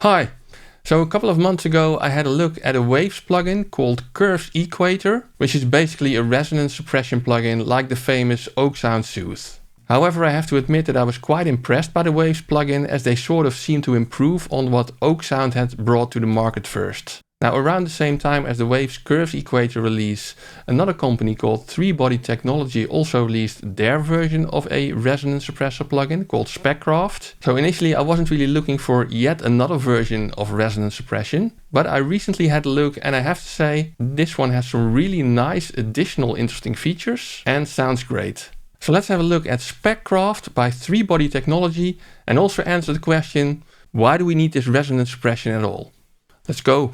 Hi! So a couple of months ago I had a look at a Waves plugin called Equator, which is basically a resonance suppression plugin like the famous Oak Sound Soothe. However, I have to admit that I was quite impressed by the Waves plugin, as they sort of seem to improve on what Oak Sound had brought to the market first. Now, around the same time as the Waves Equator release, another company called Threebodytechnology also released their version of a resonance suppressor plugin called SpecCraft. So initially I wasn't really looking for yet another version of resonance suppression, but I recently had a look and I have to say this one has some really nice additional interesting features and sounds great. So let's have a look at SpecCraft by Threebodytechnology and also answer the question, why do we need this resonance suppression at all? Let's go!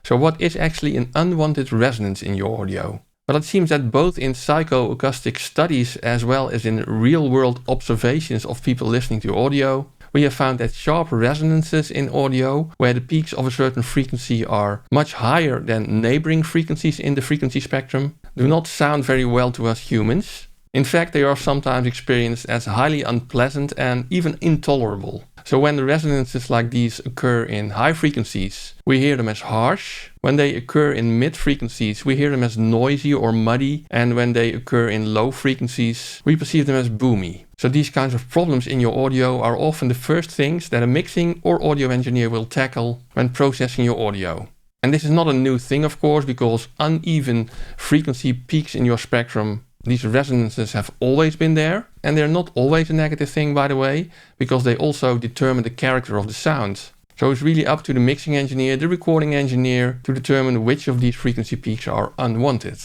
So what is actually an unwanted resonance in your audio? Well, it seems that both in psychoacoustic studies as well as in real-world observations of people listening to audio, we have found that sharp resonances in audio, where the peaks of a certain frequency are much higher than neighboring frequencies in the frequency spectrum, do not sound very well to us humans. In fact, they are sometimes experienced as highly unpleasant and even intolerable. So when the resonances like these occur in high frequencies, we hear them as harsh. When they occur in mid frequencies, we hear them as noisy or muddy. And when they occur in low frequencies, we perceive them as boomy. So these kinds of problems in your audio are often the first things that a mixing or audio engineer will tackle when processing your audio. And this is not a new thing, of course, because uneven frequency peaks in your spectrum, these resonances have always been there, and they're not always a negative thing, by the way, because they also determine the character of the sound. So it's really up to the mixing engineer, the recording engineer, to determine which of these frequency peaks are unwanted.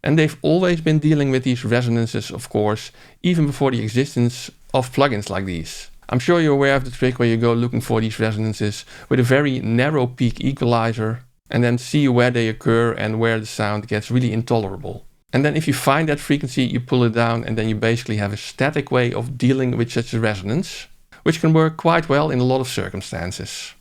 And they've always been dealing with these resonances, of course, even before the existence of plugins like these. I'm sure you're aware of the trick where you go looking for these resonances with a very narrow peak equalizer, and then see where they occur and where the sound gets really intolerable. And then if you find that frequency, you pull it down, and then you basically have a static way of dealing with such a resonance, which can work quite well in a lot of circumstances.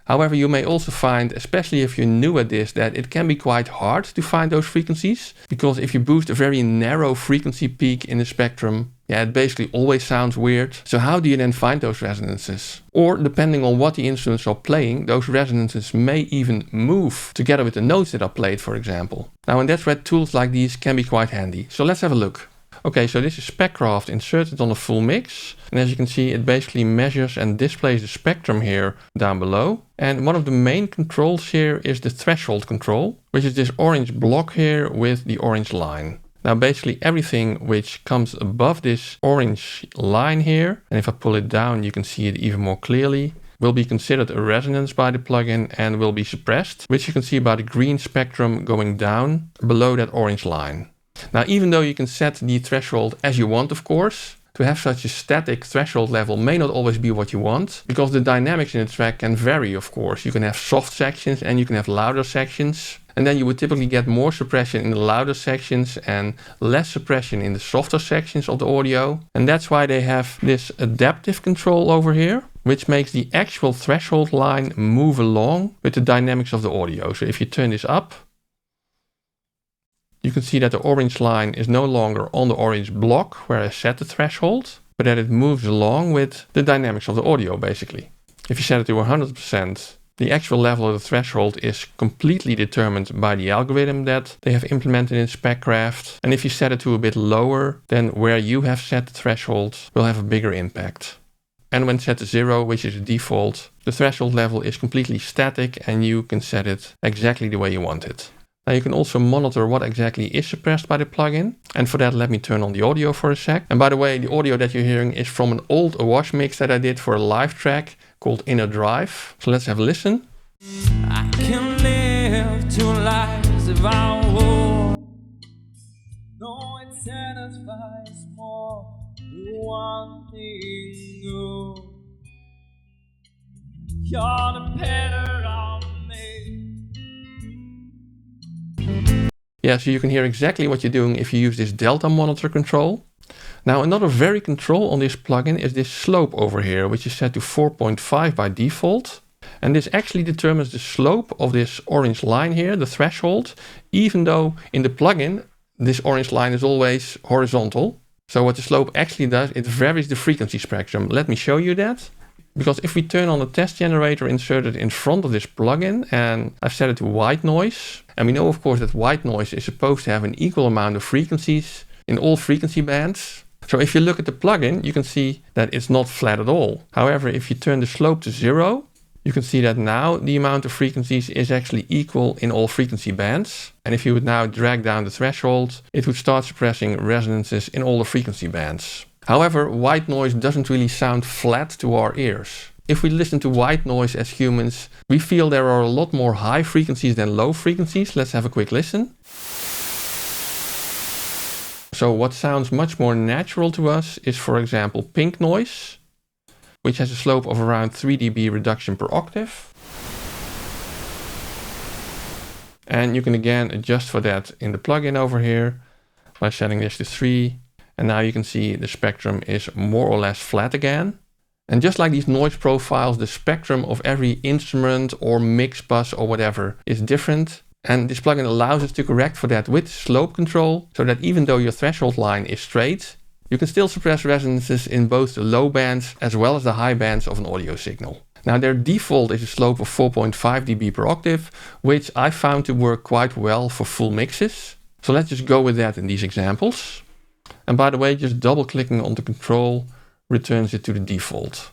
However, you may also find, especially if you're new at this, that it can be quite hard to find those frequencies, because if you boost a very narrow frequency peak in the spectrum, it basically always sounds weird. So how do you then find those resonances? Or depending on what the instruments are playing, those resonances may even move together with the notes that are played, for example. Now, and that's where tools like these can be quite handy. So let's have a look. Okay, so this is SpecCraft inserted on a full mix. And as you can see, it basically measures and displays the spectrum here down below. And one of the main controls here is the threshold control, which is this orange block here with the orange line. Now basically everything which comes above this orange line here, and if I pull it down you can see it even more clearly, will be considered a resonance by the plugin and will be suppressed, which you can see by the green spectrum going down below that orange line. Now, even though you can set the threshold as you want, of course, to have such a static threshold level may not always be what you want, because the dynamics in the track can vary, of course. You can have soft sections and you can have louder sections. And then you would typically get more suppression in the louder sections and less suppression in the softer sections of the audio. And that's why they have this adaptive control over here, which makes the actual threshold line move along with the dynamics of the audio. So if you turn this up, you can see that the orange line is no longer on the orange block where I set the threshold, but that it moves along with the dynamics of the audio, basically. If you set it to 100%, the actual level of the threshold is completely determined by the algorithm that they have implemented in SpecCraft. And if you set it to a bit lower, then where you have set the threshold will have a bigger impact. And when set to 0, which is the default, the threshold level is completely static and you can set it exactly the way you want it. Now you can also monitor what exactly is suppressed by the plugin. And for that, let me turn on the audio for a sec. And by the way, the audio that you're hearing is from an old Awash mix that I did for a live track called Inner Drive. So let's have a listen. I can live two lives if I would. No, it satisfies more than one thing new. You're dependent on me. Yeah, so you can hear exactly what you're doing if you use this delta monitor control. Now another very control on this plugin is this slope over here, which is set to 4.5 by default. And this actually determines the slope of this orange line here, the threshold, even though in the plugin this orange line is always horizontal. So what the slope actually does, it varies the frequency spectrum. Let me show you that. Because if we turn on the test generator inserted in front of this plugin, and I've set it to white noise, and we know of course that white noise is supposed to have an equal amount of frequencies in all frequency bands. So if you look at the plugin, you can see that it's not flat at all. However, if you turn the slope to 0, you can see that now the amount of frequencies is actually equal in all frequency bands. And if you would now drag down the threshold, it would start suppressing resonances in all the frequency bands. However, white noise doesn't really sound flat to our ears. If we listen to white noise as humans, we feel there are a lot more high frequencies than low frequencies. Let's have a quick listen. So what sounds much more natural to us is, for example, pink noise, which has a slope of around 3 dB reduction per octave. And you can again adjust for that in the plugin over here by setting this to 3. And now you can see the spectrum is more or less flat again. And just like these noise profiles, the spectrum of every instrument or mix bus or whatever is different. And this plugin allows us to correct for that with slope control, so that even though your threshold line is straight, you can still suppress resonances in both the low bands as well as the high bands of an audio signal. Now their default is a slope of 4.5 dB per octave, which I found to work quite well for full mixes. So let's just go with that in these examples. And by the way, just double clicking on the control returns it to the default.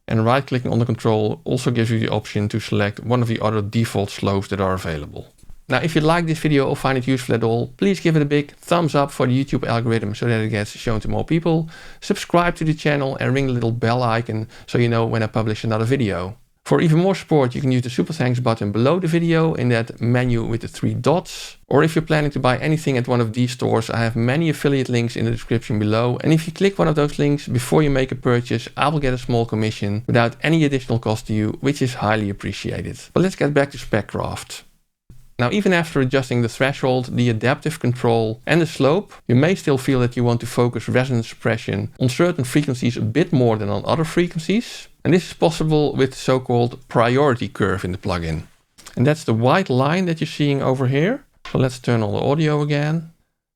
And right clicking on the control also gives you the option to select one of the other default slopes that are available. Now, if you like this video or find it useful at all, please give it a big thumbs up for the YouTube algorithm so that it gets shown to more people. Subscribe to the channel and ring the little bell icon so you know when I publish another video. For even more support, you can use the super thanks button below the video in that menu with the 3 dots. Or if you're planning to buy anything at one of these stores, I have many affiliate links in the description below. And if you click one of those links before you make a purchase, I will get a small commission without any additional cost to you, which is highly appreciated. But let's get back to SpecCraft. Now, even after adjusting the threshold, the adaptive control and the slope, you may still feel that you want to focus resonance suppression on certain frequencies a bit more than on other frequencies. And this is possible with the so-called priority curve in the plugin. And that's the white line that you're seeing over here. So let's turn on the audio again.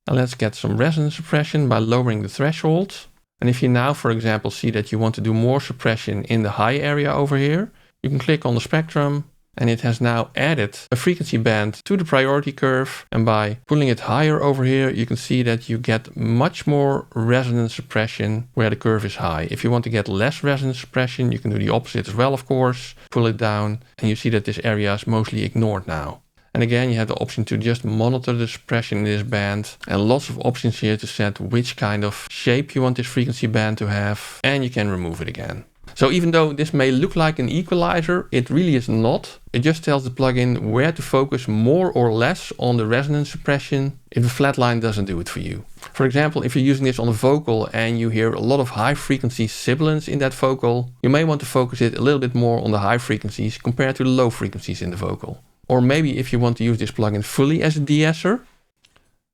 And let's get some resonance suppression by lowering the threshold. And if you now, for example, see that you want to do more suppression in the high area over here, you can click on the spectrum. And it has now added a frequency band to the priority curve. And by pulling it higher over here, you can see that you get much more resonance suppression where the curve is high. If you want to get less resonance suppression, you can do the opposite as well, of course. Pull it down and you see that this area is mostly ignored now. And again, you have the option to just monitor the suppression in this band. And lots of options here to set which kind of shape you want this frequency band to have. And you can remove it again. So even though this may look like an equalizer, it really is not. It just tells the plugin where to focus more or less on the resonance suppression if a flat line doesn't do it for you. For example, if you're using this on a vocal and you hear a lot of high frequency sibilants in that vocal, you may want to focus it a little bit more on the high frequencies compared to the low frequencies in the vocal. Or maybe if you want to use this plugin fully as a de-esser,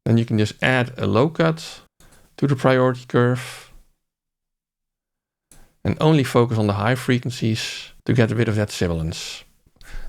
then you can just add a low cut to the priority curve and only focus on the high frequencies to get rid of that sibilance.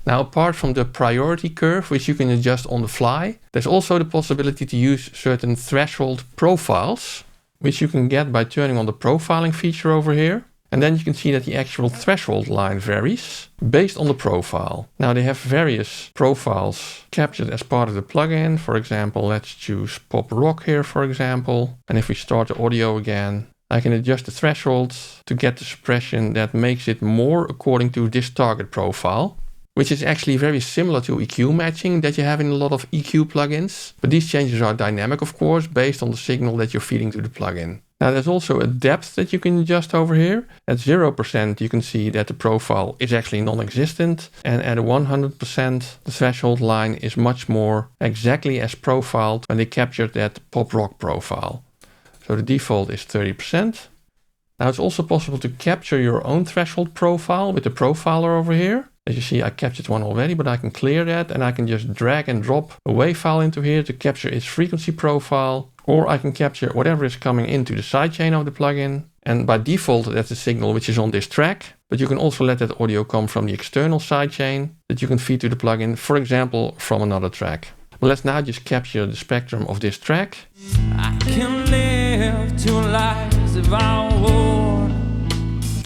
Now, apart from the priority curve, which you can adjust on the fly, there's also the possibility to use certain threshold profiles, which you can get by turning on the profiling feature over here. And then you can see that the actual threshold line varies based on the profile. Now, they have various profiles captured as part of the plugin. For example, let's choose pop rock here, for example. And if we start the audio again, I can adjust the thresholds to get the suppression that makes it more according to this target profile, which is actually very similar to EQ matching that you have in a lot of EQ plugins. But these changes are dynamic, of course, based on the signal that you're feeding to the plugin. Now, there's also a depth that you can adjust over here. At 0%, you can see that the profile is actually non-existent. And at 100%, the threshold line is much more exactly as profiled when they captured that pop rock profile. So the default is 30%. Now it's also possible to capture your own threshold profile with the profiler over here. As you see, I captured one already, but I can clear that and I can just drag and drop a WAV file into here to capture its frequency profile. Or I can capture whatever is coming into the sidechain of the plugin. And by default, that's the signal which is on this track. But you can also let that audio come from the external sidechain that you can feed to the plugin, for example, from another track. Well, let's now just capture the spectrum of this track. I can live live two lives of our war.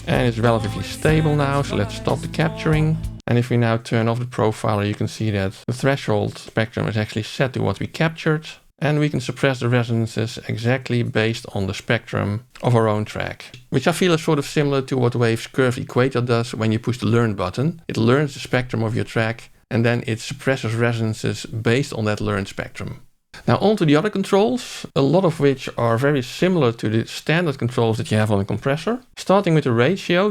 And it's relatively stable now, so let's stop the capturing. And if we now turn off the profiler, you can see that the threshold spectrum is actually set to what we captured. And we can suppress the resonances exactly based on the spectrum of our own track. Which I feel is sort of similar to what Wave's curved equator does when you push the learn button. It learns the spectrum of your track and then it suppresses resonances based on that learned spectrum. Now on to the other controls, a lot of which are very similar to the standard controls that you have on a compressor. Starting with the ratio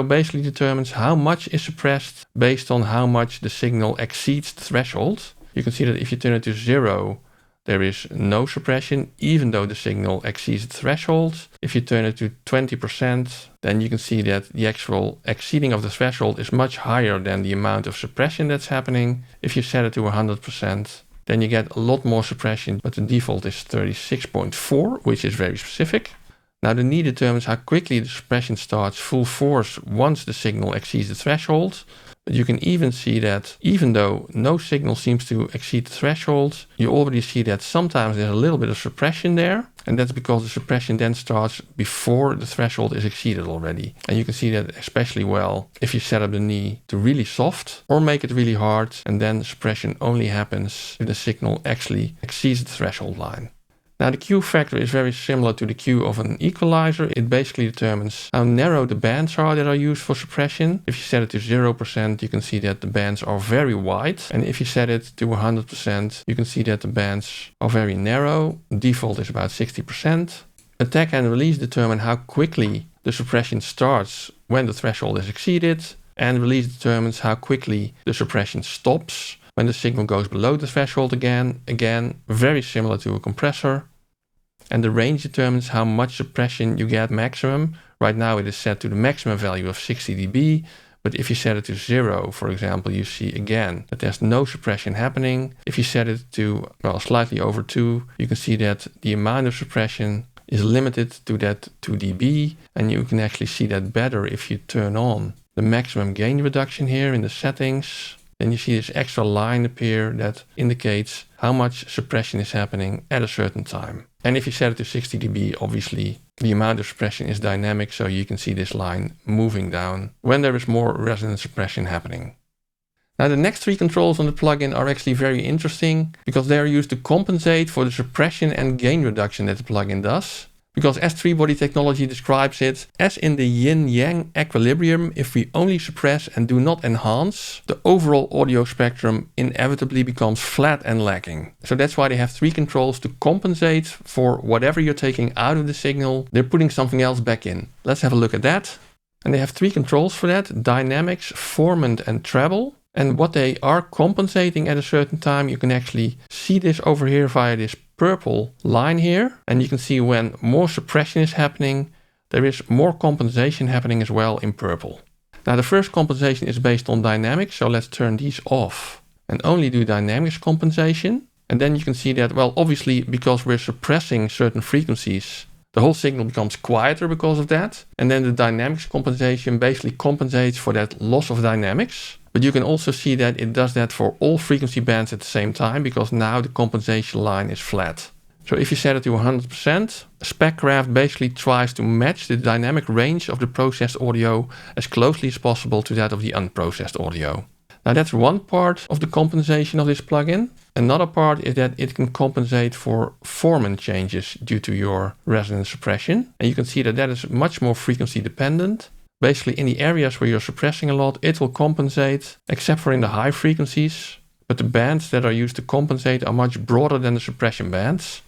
basically determines how much is suppressed based on how much the signal exceeds the threshold. You can see that if you turn it to 0, there is no suppression, even though the signal exceeds the threshold. If you turn it to 20%, then you can see that the actual exceeding of the threshold is much higher than the amount of suppression that's happening. If you set it to 100%, then you get a lot more suppression, but the default is 36.4, which is very specific. Now the knee determines how quickly the suppression starts full force once the signal exceeds the threshold. But you can even see that even though no signal seems to exceed the threshold, you already see that sometimes there's a little bit of suppression there. And that's because the suppression then starts before the threshold is exceeded already. And you can see that especially well if you set up the knee to really soft or make it really hard. And then suppression only happens if the signal actually exceeds the threshold line. Now the Q factor is very similar to the Q of an equalizer. It basically determines how narrow the bands are that are used for suppression. If you set it to 0%, you can see that the bands are very wide. And if you set it to 100%, you can see that the bands are very narrow. Default is about 60%. Attack and release determine how quickly the suppression starts when the threshold is exceeded. And release determines how quickly the suppression stops when the signal goes below the threshold again. Again, very similar to a compressor. And the range determines how much suppression you get maximum. Right now it is set to the maximum value of 60 dB. But if you set it to 0, for example, you see again that there's no suppression happening. If you set it to, well, slightly over 2, you can see that the amount of suppression is limited to that 2 dB. And you can actually see that better if you turn on the maximum gain reduction here in the settings. Then you see this extra line appear that indicates how much suppression is happening at a certain time. And if you set it to 60 dB, obviously the amount of suppression is dynamic, so you can see this line moving down when there is more resonance suppression happening. Now the next three controls on the plugin are actually very interesting because they are used to compensate for the suppression and gain reduction that the plugin does. Because as threebodytechnology describes it, as in the yin-yang equilibrium, if we only suppress and do not enhance, the overall audio spectrum inevitably becomes flat and lacking. So that's why they have three controls to compensate for whatever you're taking out of the signal. They're putting something else back in. Let's have a look at that. And they have three controls for that: dynamics, formant and treble. And what they are compensating at a certain time, you can actually see this over here via this purple line here. And you can see when more suppression is happening, there is more compensation happening as well in purple. Now the first compensation is based on dynamics, so let's turn these off and only do dynamics compensation. And then you can see that, well, obviously because we're suppressing certain frequencies, the whole signal becomes quieter because of that. And then the dynamics compensation basically compensates for that loss of dynamics. But you can also see that it does that for all frequency bands at the same time, because now the compensation line is flat. So if you set it to 100%, SpecCraft basically tries to match the dynamic range of the processed audio as closely as possible to that of the unprocessed audio. Now that's one part of the compensation of this plugin. Another part is that it can compensate for formant changes due to your resonance suppression. And you can see that that is much more frequency dependent. Basically in the areas where you're suppressing a lot, it will compensate, except for in the high frequencies. But the bands that are used to compensate are much broader than the suppression bands.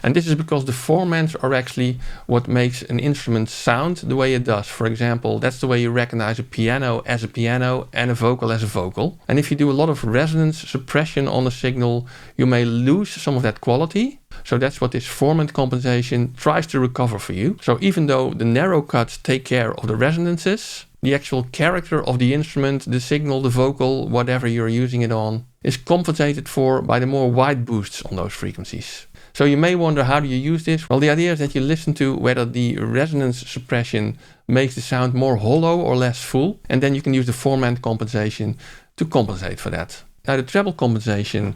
And this is because the formants are actually what makes an instrument sound the way it does. For example, that's the way you recognize a piano as a piano and a vocal as a vocal. And if you do a lot of resonance suppression on a signal, you may lose some of that quality. So that's what this formant compensation tries to recover for you. So even though the narrow cuts take care of the resonances, the actual character of the instrument, the signal, the vocal, whatever you're using it on, is compensated for by the more wide boosts on those frequencies. So you may wonder, how do you use this? Well, the idea is that you listen to whether the resonance suppression makes the sound more hollow or less full, and then you can use the formant compensation to compensate for that. Now the treble compensation,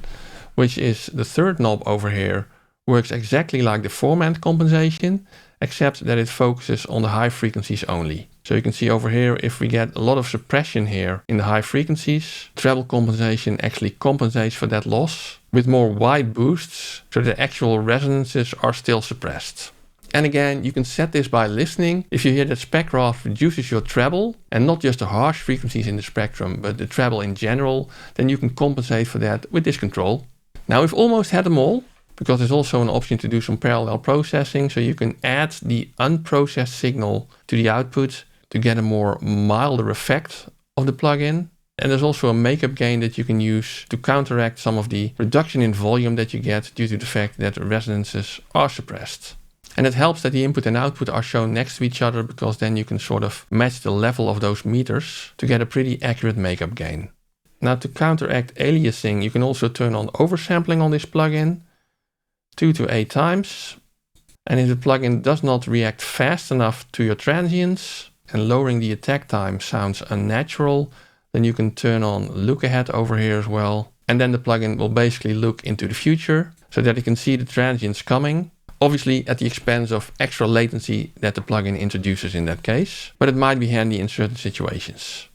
which is the third knob over here, works exactly like the Formant compensation, except that it focuses on the high frequencies only. So you can see over here, if we get a lot of suppression here in the high frequencies, treble compensation actually compensates for that loss with more wide boosts, so the actual resonances are still suppressed. And again, you can set this by listening. If you hear that SpecCraft reduces your treble, and not just the harsh frequencies in the spectrum, but the treble in general, then you can compensate for that with this control. Now we've almost had them all, because there's also an option to do some parallel processing, so you can add the unprocessed signal to the output to get a more milder effect of the plugin. And there's also a makeup gain that you can use to counteract some of the reduction in volume that you get due to the fact that resonances are suppressed. And it helps that the input and output are shown next to each other, because then you can sort of match the level of those meters to get a pretty accurate makeup gain. Now to counteract aliasing, you can also turn on oversampling on this plugin 2 to 8 times. And if the plugin does not react fast enough to your transients and lowering the attack time sounds unnatural, then you can turn on Lookahead over here as well. And then the plugin will basically look into the future so that it can see the transients coming. Obviously at the expense of extra latency that the plugin introduces in that case, but it might be handy in certain situations.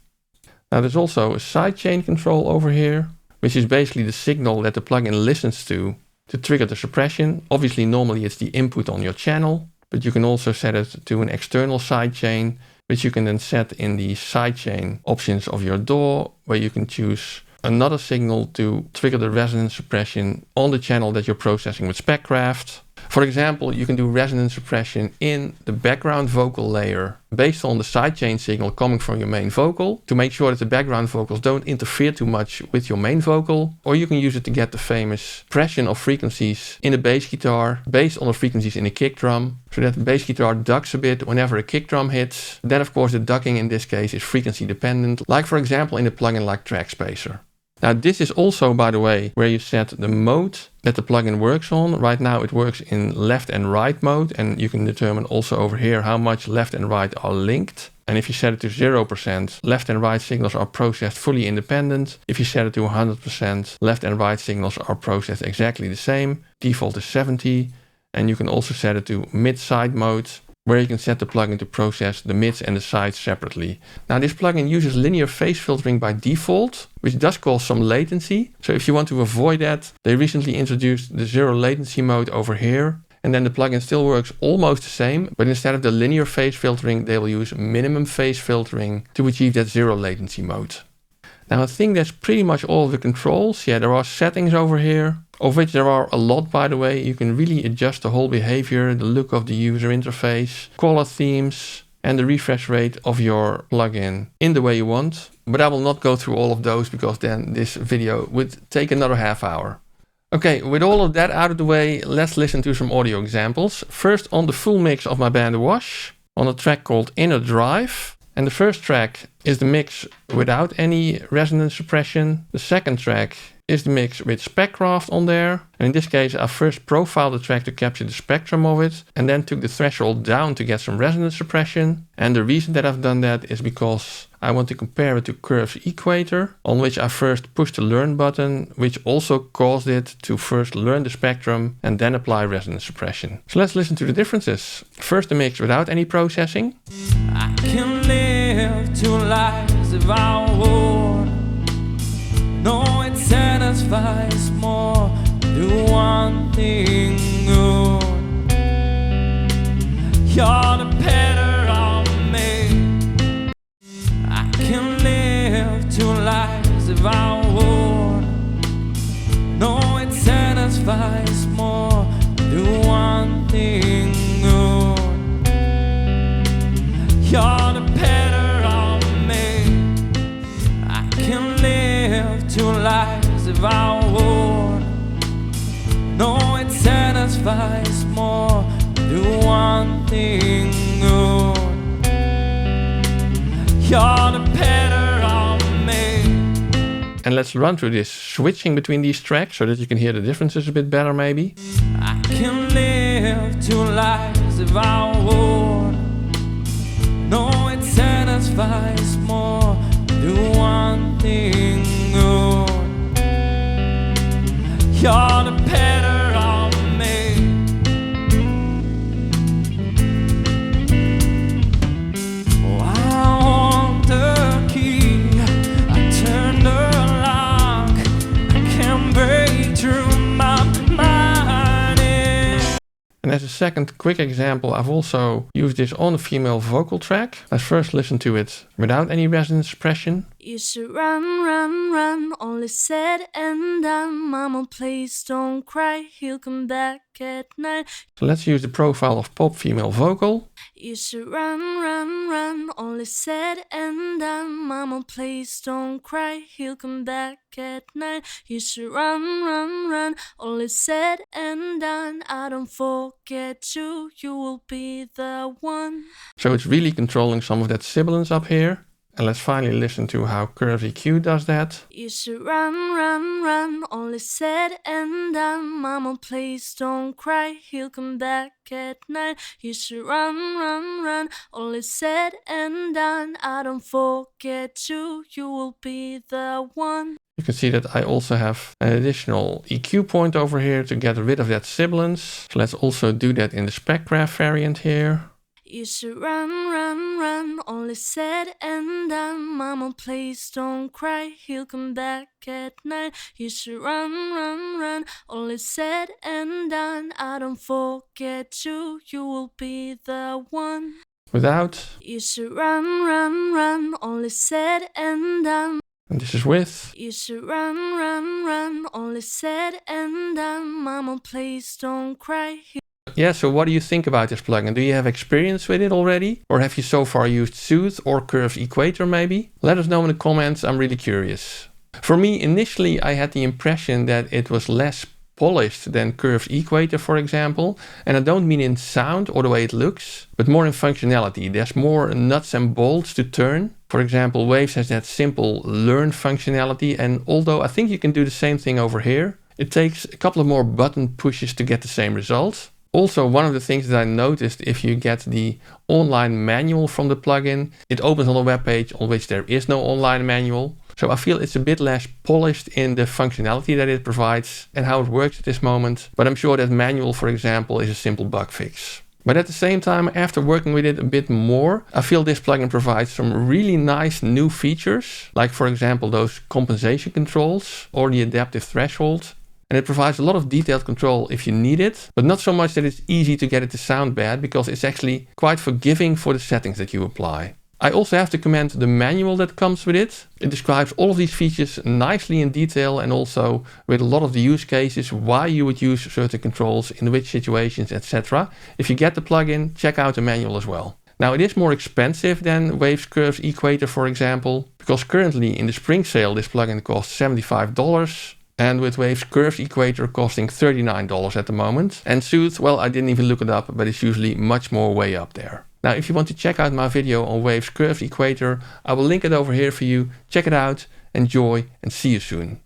Now there's also a sidechain control over here, which is basically the signal that the plugin listens to trigger the suppression. Obviously normally it's the input on your channel, but you can also set it to an external sidechain, which you can then set in the sidechain options of your DAW, where you can choose another signal to trigger the resonance suppression on the channel that you're processing with SpecCraft. For example, you can do resonance suppression in the background vocal layer based on the sidechain signal coming from your main vocal to make sure that the background vocals don't interfere too much with your main vocal. Or you can use it to get the famous suppression of frequencies in the bass guitar based on the frequencies in the kick drum, so that the bass guitar ducks a bit whenever a kick drum hits. Then of course the ducking in this case is frequency dependent, like for example in a plugin like Track Spacer. Now this is also, by the way, where you set the mode that the plugin works on. Right now it works in left and right mode, and you can determine also over here how much left and right are linked. And if you set it to 0%, left and right signals are processed fully independent. If you set it to 100%, left and right signals are processed exactly the same. Default is 70, and you can also set it to mid-side mode, where you can set the plugin to process the mids and the sides separately. Now this plugin uses linear phase filtering by default, which does cause some latency. So if you want to avoid that, they recently introduced the zero latency mode over here. And then the plugin still works almost the same, but instead of the linear phase filtering, they will use minimum phase filtering to achieve that zero latency mode. Now I think that's pretty much all of the controls. Yeah, there are settings over here, of which there are a lot, by the way. You can really adjust the whole behavior, the look of the user interface, color themes, and the refresh rate of your plugin in the way you want. But I will not go through all of those, because then this video would take another half hour. Okay, with all of that out of the way, let's listen to some audio examples. First on the full mix of my band Wash, on a track called Inner Drive. And the first track is the mix without any resonance suppression. The second track is the mix with SpecCraft on there. And in this case, I first profiled the track to capture the spectrum of it, and then took the threshold down to get some resonance suppression. And the reason that I've done that is because I want to compare it to Curve's Equator, on which I first pushed the learn button, which also caused it to first learn the spectrum and then apply resonance suppression. So let's listen to the differences. First the mix without any processing. I can live 2 lives if I would. No, it satisfies more. Do one thing good. You're the better of me. I can live 2 lives if I would. No, it satisfies more. Do one thing good. You're the better of me. I can live 2 lives if I would. No, it satisfies more. Do one thing good. You're the better of me. And let's run through this, switching between these tracks so that you can hear the differences a bit better maybe. I can live 2 lives if I would. No, it satisfies more. Do one thing good. You're the better of me. as a second quick example, I've also used this on a female vocal track. Let's first listen to it without any resonance suppression. You should run, run, run, all is said and done. Mama, please don't cry, he'll come back at night. So let's use the profile of pop female vocal. You should run, run, run, all is said and done. Mama, please don't cry, he'll come back at night. You should run, run, run, all is said and done. I don't forget you, you will be the one. So it's really controlling some of that sibilance up here. And let's finally listen to how Curve EQ does that. You should run, run, run, all is said and done. Mama, please don't cry, he'll come back at night. You should run, run, run, all is said and done. I don't forget you, you will be the one. You can see that I also have an additional EQ point over here to get rid of that sibilance. So let's also do that in the SpecCraft variant here. You should run, run, run, all is said and done. Mama, please don't cry, he'll come back at night. You should run, run, run, all is said and done. I don't forget you, you will be the one. Without. You should run, run, run, all is said and done. And this is with. You should run, run, run, all is said and done. Mama, please don't cry. Yeah, so what do you think about this plugin? Do you have experience with it already? Or have you so far used Soothe or Curve's Equator maybe? Let us know in the comments, I'm really curious. For me, initially I had the impression that it was less polished than Curve's Equator, for example. And I don't mean in sound or the way it looks, but more in functionality. There's more nuts and bolts to turn. For example, Waves has that simple learn functionality, and although I think you can do the same thing over here, it takes a couple of more button pushes to get the same result. Also, one of the things that I noticed, if you get the online manual from the plugin, it opens on a web page on which there is no online manual. So I feel it's a bit less polished in the functionality that it provides and how it works at this moment. But I'm sure that manual, for example, is a simple bug fix. But at the same time, after working with it a bit more, I feel this plugin provides some really nice new features, like for example those compensation controls or the adaptive threshold. And it provides a lot of detailed control if you need it, but not so much that it's easy to get it to sound bad, because it's actually quite forgiving for the settings that you apply. I also have to commend the manual that comes with it. It describes all of these features nicely in detail, and also with a lot of the use cases, why you would use certain controls, in which situations, etc. If you get the plugin, check out the manual as well. Now, it is more expensive than Waves Curve's Equator, for example, because currently in the spring sale this plugin costs $75. And with Waves Curve's Equator costing $39 at the moment. And Soothe, well, I didn't even look it up, but it's usually much more way up there. Now, if you want to check out my video on Waves Curve's Equator, I will link it over here for you. Check it out, enjoy, and see you soon.